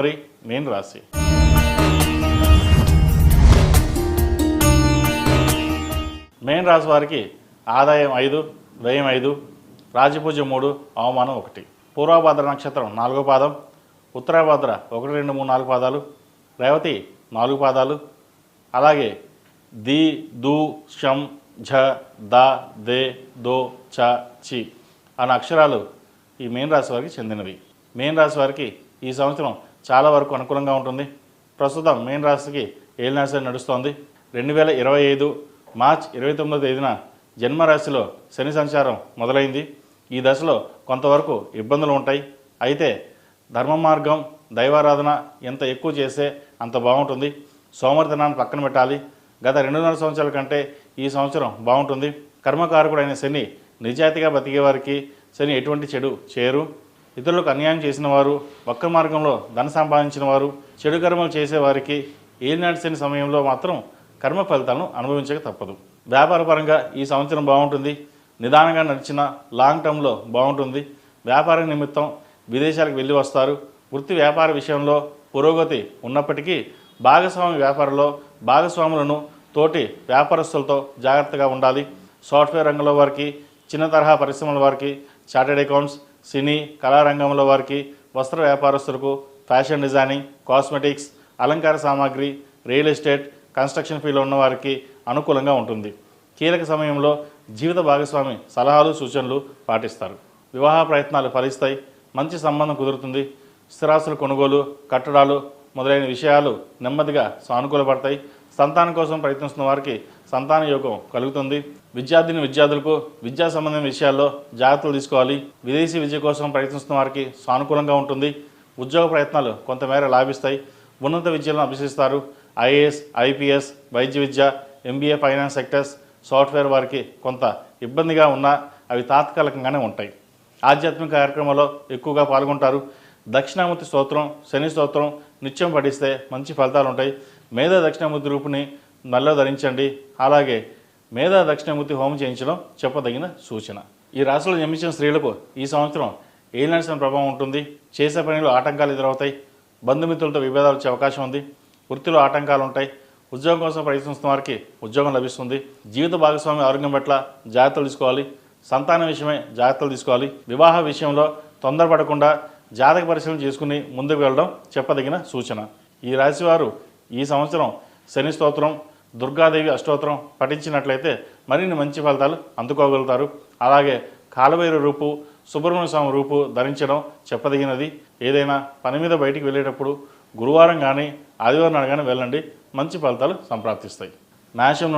మరి మీన రాశి. మీన రాశి వారికి ఆదాయం 5, వ్యయం 5, రాజపూజ 3, అవమానం 1. పూర్వభద్ర నక్షత్రం 4వ పాదం, ఉత్తరాభద్ర 1, 2, 3, 4 పాదాలు, రేవతి 4 పాదాలు, అలాగే ది, దు, షం, ఝ, ద, దే, దో, చ, చి అన్న అక్షరాలు ఈ మీన రాశి వారికి చెందినవి. మీన రాశి వారికి ఈ సంవత్సరం చాలా వరకు అనుకూలంగా ఉంటుంది. ప్రస్తుతం మీన రాశికి ఏలినాశి నడుస్తోంది. 2025 మార్చి 29వ తేదీన జన్మరాశిలో శని సంచారం మొదలైంది. ఈ దశలో కొంతవరకు ఇబ్బందులు ఉంటాయి. అయితే ధర్మ మార్గం, దైవారాధన ఎంత ఎక్కువ చేస్తే అంత బాగుంటుంది. సోమరితనాన్ని పక్కన పెట్టాలి. గత 2.5 సంవత్సరాల కంటే ఈ సంవత్సరం బాగుంటుంది. కర్మకారకుడైన శని నిజాయితీగా బతికే వారికి శని ఎటువంటి చెడు చేయరు. ఇతరులకు అన్యాయం చేసిన వారు, వక్ర మార్గంలో ధన సంపాదించిన వారు, చెడు కర్మలు చేసేవారికి ఏలినాటి శని సమయంలో మాత్రం కర్మ ఫలితాలను అనుభవించక తప్పదు. వ్యాపారపరంగా ఈ సంవత్సరం బాగుంటుంది. నిదానంగా నడిచిన లాంగ్ టర్మ్లో బాగుంటుంది. వ్యాపార నిమిత్తం విదేశాలకు వెళ్ళి వస్తారు. వృత్తి వ్యాపార విషయంలో పురోగతి ఉన్నప్పటికీ భాగస్వామి వ్యాపారంలో భాగస్వాములను తోటి వ్యాపారస్తులతో జాగ్రత్తగా ఉండాలి. సాఫ్ట్వేర్ రంగంలో వారికి, చిన్న తరహా పరిశ్రమల వారికి, చార్టెడ్ అకౌంట్స్, సినీ కళారంగంలో వారికి, వస్త్ర వ్యాపారస్తులకు, ఫ్యాషన్ డిజైనింగ్, కాస్మెటిక్స్, అలంకార సామాగ్రి, రియల్ ఎస్టేట్, కన్స్ట్రక్షన్ ఫీల్డ్లో ఉన్న వారికి అనుకూలంగా ఉంటుంది. కీలక సమయంలో జీవిత భాగస్వామి సలహాలు, సూచనలు పాటిస్తారు. వివాహ ప్రయత్నాలు ఫలిస్తాయి. మంచి సంబంధం కుదురుతుంది. స్థిరాస్తుల కొనుగోలు, కట్టడాలు మొదలైన విషయాలు నెమ్మదిగా సానుకూలపడతాయి. సంతానం కోసం ప్రయత్నిస్తున్న వారికి సంతాన యోగం కలుగుతుంది. విద్యార్థులకు విద్యా సంబంధమైన విషయాల్లో జాగ్రత్తలు తీసుకోవాలి. విదేశీ విద్య కోసం ప్రయత్నిస్తున్న వారికి సానుకూలంగా ఉంటుంది. ఉద్యోగ ప్రయత్నాలు కొంతమేర లాభిస్తాయి. ఉన్నత విద్యలను అభ్యసిస్తారు. ఐఏఎస్, ఐపీఎస్, వైద్య విద్య, ఎంబీఏ, ఫైనాన్స్ సెక్టర్స్, సాఫ్ట్వేర్ వారికి కొంత ఇబ్బందిగా ఉన్నా అవి తాత్కాలికంగానే ఉంటాయి. ఆధ్యాత్మిక కార్యక్రమాల్లో ఎక్కువగా పాల్గొంటారు. దక్షిణామూర్తి స్తోత్రం, శని స్తోత్రం నిత్యం పఠిస్తే మంచి ఫలితాలు ఉంటాయి. మేధా దక్షిణామూర్తి రూపుని మెడలో ధరించండి. అలాగే మేధా దక్షిణామూర్తి హోమం చేయించడం చెప్పదగిన సూచన. ఈ రాశిలో జన్మించిన స్త్రీలకు ఈ సంవత్సరం ఏలినాటి శని ప్రభావం ఉంటుంది. చేసే పనిలో ఆటంకాలు ఎదురవుతాయి. బంధుమిత్రులతో విభేదాలు వచ్చే అవకాశం ఉంది. వృత్తిలో ఆటంకాలు ఉంటాయి. ఉద్యోగం కోసం ప్రయత్నిస్తున్న వారికి ఉద్యోగం లభిస్తుంది. జీవిత భాగస్వామి ఆరోగ్యం పట్ల జాగ్రత్తలు తీసుకోవాలి. సంతానం విషయమై జాగ్రత్తలు తీసుకోవాలి. వివాహ విషయంలో తొందరపడకుండా జాతక పరిశీలన చేసుకుని ముందుకు వెళ్ళడం చెప్పదగిన సూచన. ఈ రాశివారు ఈ సంవత్సరం శని స్తోత్రం, దుర్గాదేవి అష్టోత్తరం పఠించినట్లయితే మరిన్ని మంచి ఫలితాలు అందుకోగలుగుతారు. అలాగే కాలభైరవ రూపు, సుబ్రహ్మణ్య స్వామి రూపు ధరించడం చెప్పదగినది. ఏదైనా పని మీద బయటికి వెళ్ళేటప్పుడు గురువారం కానీ ఆదివారం నాడు కానీ వెళ్ళండి. మంచి ఫలితాలు సంప్రాప్తిస్తాయి. మేషం